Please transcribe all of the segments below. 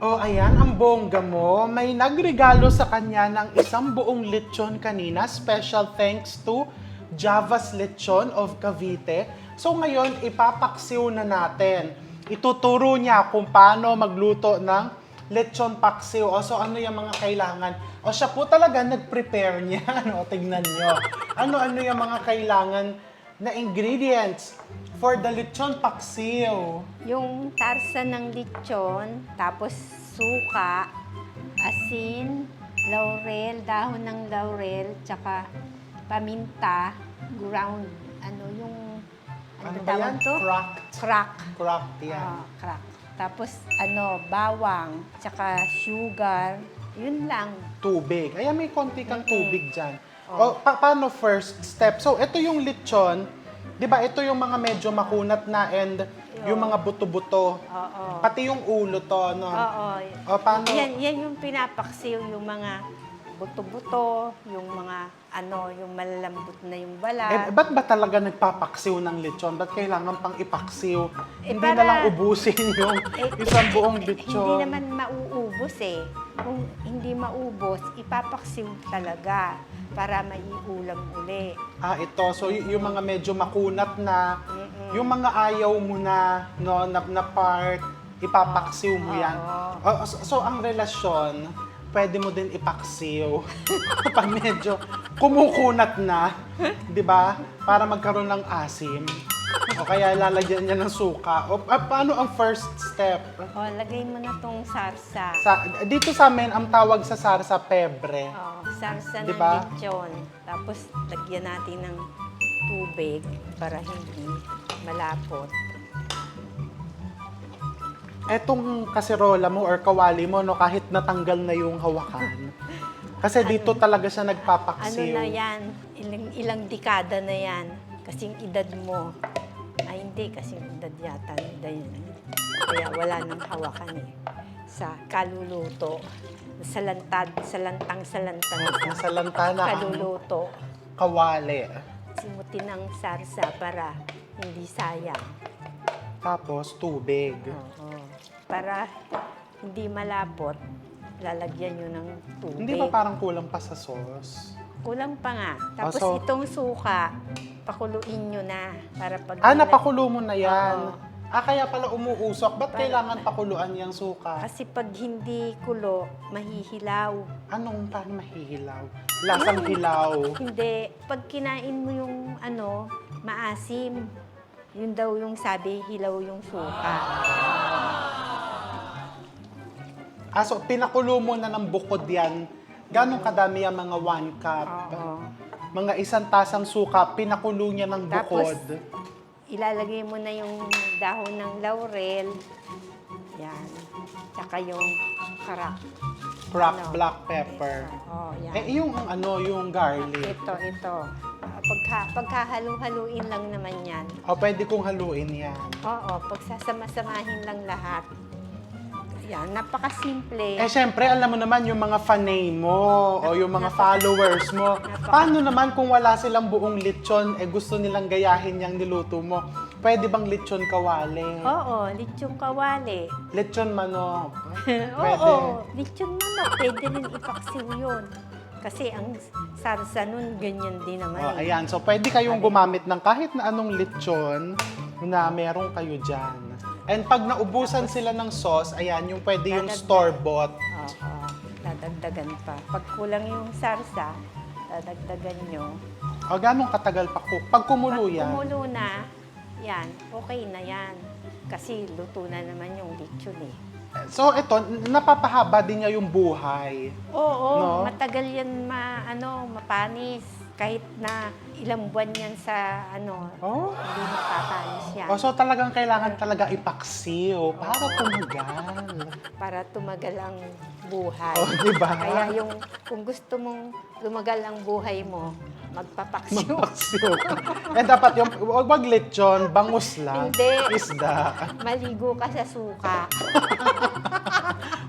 Oh, ayan, ang bongga mo. May nagregalo sa kanya ng isang buong lechon kanina. Special thanks to Java's Lechon of Cavite. So ngayon, ipapaksiw na natin. Ituturo niya kung paano magluto ng lechon paksiw. O, so ano yung mga kailangan? O siya po talaga nag-prepare niya. O, tignan nyo. Ano-ano yung mga kailangan na ingredients for the lechon paksiw? Yung tarsa ng lechon, tapos suka, asin, laurel, dahon ng laurel, tsaka paminta, ground, Ano ba tawag yan? to? Cracked. Crack. Cracked yan. Crack. Tapos bawang, tsaka sugar, yun lang. Tubig. Ayan, may konti kang tubig dyan. O, paano first step? So, ito yung lechon. Di ba, ito yung mga medyo makunat na and yung mga buto-buto. Oo. Pati yung ulo to, no? Oo. O, paano? Yan yung pinapaksiw, yung mga buto-buto, yung mga yung malalambot na yung balat. Ba't ba talaga nagpapaksiw ng lechon? Ba't kailangan pang ipaksiw? Hindi na para- lang ubusin yung isang buong lechon. Hindi naman mauubos eh. Kung hindi maubos, ipapaksiw talaga para maiulam uli. Ito. So, yung mga medyo makunat na, yung mga ayaw mo na, no, na part, ipapaksiw mo yan. So, ang relasyon, pwede mo din ipaksiw. Pag medyo kumukunat na, di ba? Para magkaroon ng asim. O kaya lalagyan niya ng suka. O paano ang first step? Lagay mo na tong sarsa. Dito sa amin, ang tawag sa sarsa, pebre. Sarsa ng Diba? lechon. Tapos, lagyan natin ng tubig para hindi malapot. Etong kaserola mo or kawali mo, no, kahit natanggal na yung hawakan. Kasi dito talaga siya Ano nagpapaksiw. na yan? Ilang dekada na yan. Kasing edad mo. Ay, hindi. Kasing edad yata. Kaya wala nang hawakan eh. Sa kaluluto. Salantang. Sa lantana ang Kaluluto. kawali. Simutin ng sarsa para hindi sayang. Tapos tubig. Oo. Para hindi malapot, lalagyan nyo ng tubig. Hindi ba parang kulang pa sa sauce? Kulang pa nga. Tapos so- itong suka, pakuluin nyo na. Para pag Napakulo mo na yan. Oo. Kaya pala umuusok. Ba't kailangan pakuluan yung suka? Kasi pag hindi kulo, mahihilaw. Paano mahihilaw? Lasang hilaw. Hindi. Pag kinain mo yung maasim, yun daw yung sabi, hilaw yung suka. So pinakulo mo na ng bukod yan. Ganong kadami ang mga 1 cup? Oo. Mga 1 tasang suka, pinakulo niya ng Tapos, bukod. ilalagay mo na yung dahon ng laurel. Yan. Tsaka yung karak. Cracked black pepper. Yan. Yung garlic. Ito. Pagkahalo-haluin lang naman yan. Pwede kong haluin yan. Oo, pagsasama-samahin lang lahat. Yan, napakasimple. Siyempre, alam mo naman yung mga fanay mo o yung mga followers mo. Paano naman kung wala silang buong lechon, gusto nilang gayahin yung niluto mo? Pwede bang lechon kawali? Oo, lechon kawali. Lechon manok? Oo, lechon manok. Pwede rin ipaksiw yun. Kasi ang sarsa nun, ganyan din naman. Ayan. So, pwede kayong gumamit ng kahit na anong lechon na meron kayo dyan. And pag naubusan sila ng sauce, ayan, yung pwede yung store-bought. Oo, dadagdagan pa. Pag kulang yung sarsa, dadagdagan nyo. Ganong katagal pa pag kumulo Pag yan? kumulo na, yan, okay na yan. Kasi luto na naman yung lechon eh. So, ito, napapahaba din niya yung buhay. Oo, No? matagal yan mapanis. Kahit na ilang buwan yan sa hindi mapapanis yan. So talagang kailangan talaga ipaksiw para tumagal. Para tumagal ang buhay. Diba? Kaya kung gusto mong tumagal ang buhay mo, magpapaksiw. Magpaksiw ka. Dapat yung, wag lechon, bangus lang. Hindi. Isda. Maligo ka sa suka.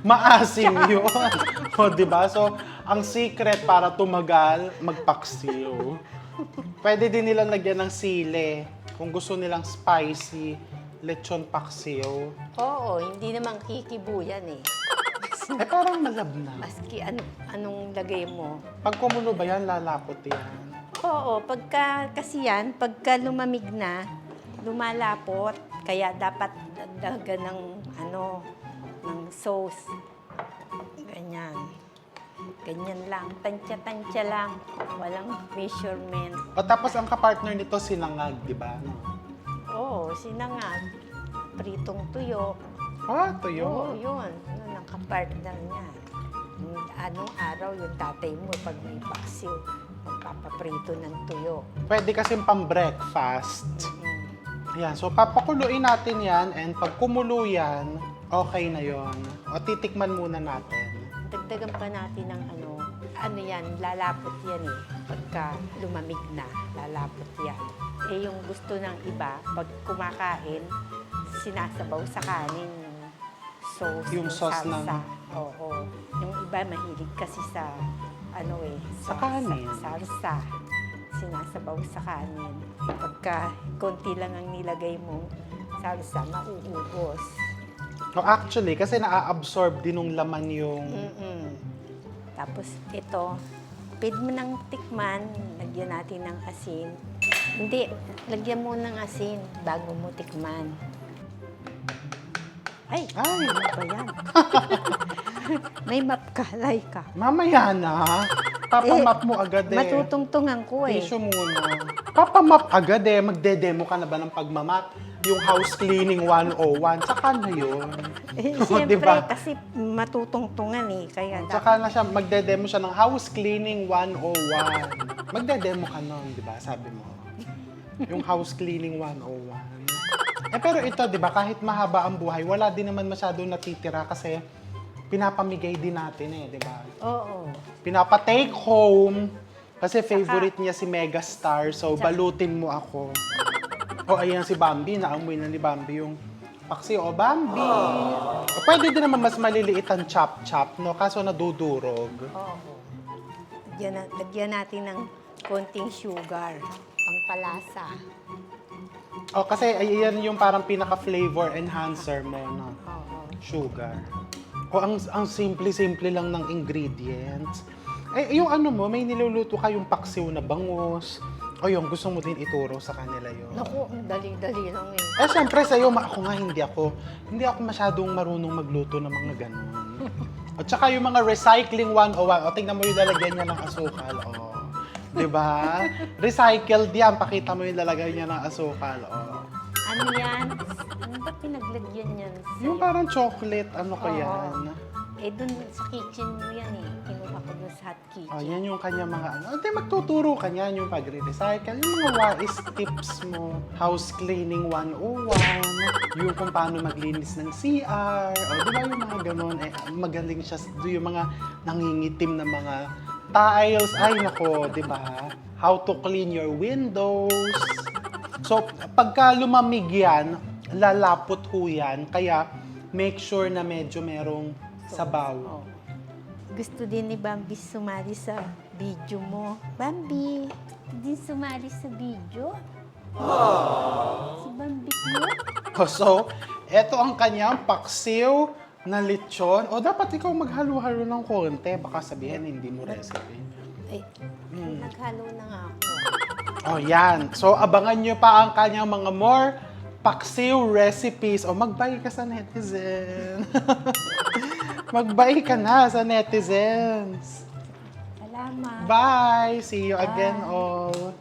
Maasim yun. Diba? So, ang secret para tumagal, magpaksiw. Pwede din nilang lagyan ng sili. Kung gusto nilang spicy, lechon paksiw. Oo, hindi naman kikibo yan eh. Eh, parang malabnaw. Maski anong lagay mo. Pag kumulo ba yan, lalapot yan. Oo, kasi yan, pagka lumamig na, lumalapot. Kaya dapat dagdagan ng sauce. Ganyan. Ganyan lang. Tansya-tansya lang. Walang measurement. O tapos ang kapartner nito, sinangag, di ba? Oo, sinangag. Pritong tuyo. Ah, tuyo. Oo, yun. Yun ang kapartner niya. Anong araw yung tatay mo pag may paksiw, magpapaprito ng tuyo. Pwede kasi pang-breakfast. Mm. Ayan, so papakuluin natin yan and pag kumulo yan, okay na yon. O titikman muna natin. Dagdagan pa natin ng ano yan, lalapot yan eh. Pagka lumamig na, lalapot yan. Eh yung gusto ng iba, pag kumakain, sinasabaw sa kanin sauce, Yung sauce salsa. Oo. Yung iba mahilig kasi sa Sa kanin. Sa salsa. Sinasabaw sa kanin. Pagka konti lang ang nilagay mo, salsa, mauubos. No, actually, kasi na-absorb din ng laman yung... Mm-mm. Tapos ito, pwede mo ng tikman, lagyan natin ng asin. Hindi, lagyan mo ng asin bago mo tikman. Ay, Ay, ano ba yan? May map ka, like ka. mamaya na. Papamap mo agad eh. Matutungtungan ko eh. Tissue muna. Papamap agad eh. Magde-demo ka na ba ng pagmamap? Yung house cleaning 101. Tsaka na yun. Eh, O, siyempre, diba? kasi matutungtungan eh. Kaya Tsaka na siya, magde-demo siya ng house cleaning 101. Magde-demo ka nun, di ba? Sabi mo. Yung house cleaning 101. Eh pero ito, di ba, kahit mahaba ang buhay, wala din naman masyadong natitira kasi pinapamigay din natin eh, di ba? Oo. Pinapa-take home kasi favorite niya si Megastar, so balutin mo ako. O ayan si Bambi, naamoy na ni Bambi yung paksi. O Bambi! O, pwede din naman mas maliliit ang chop-chop, no? Kaso nadudurog. Oo. Lagyan natin ng konting sugar, pangpalasa. O kasi ayan yung parang pinaka-flavor enhancer mo, no? Oo. Sugar. O ang simple-simple lang ng ingredients. Eh, yung mo, may niluluto kayong paksiw na bangus. O yung gusto mo din ituro sa kanila yun. Naku, ang dali-dali lang eh. Eh, syempre sa'yo, ako nga, hindi ako masyadong marunong magluto ng mga ganun. At saka yung mga recycling 101, o tingnan mo yung lalagyan niya ng asukal, o. Diba? Recycled yan, pakita mo yung lalagay niya ng asukal, o. Ano yan? Ano ba pinaglagyan yan? Yung parang chocolate, ano ko Oo. yan? Eh, dun sa kitchen mo yan eh. Kinuha ko dun sa hot kitchen. Oh, yan yung kanya mga Hindi, magtuturo ka niyan, yung pagre-recycle, yung mga wise tips mo. House cleaning 101, yung kung paano maglinis ng CR, o di ba yung mga ganon, eh, magaling siya, yung mga nangingitim na mga tiles, ay nako, di ba? How to clean your windows. So, pagka lumamig yan, lalapot ho yan, kaya make sure na medyo merong sabaw. Oo. Gusto din ni Bambi sumali sa video mo. Bambi, din sumali sa video? Si Bambi mo? So, eto ang kanyang paksiw na lechon. O, dapat ikaw maghalo-halo ng konti. Baka sabihin, hindi mo recipe. Ay, naghalo na nga ako. O, yan. So, abangan nyo pa ang kanyang mga more paksiw recipes. O, mag-buy ka sa netizen. Mag-buy ka na sa netizens. Salamat. Bye! See you again Bye. all.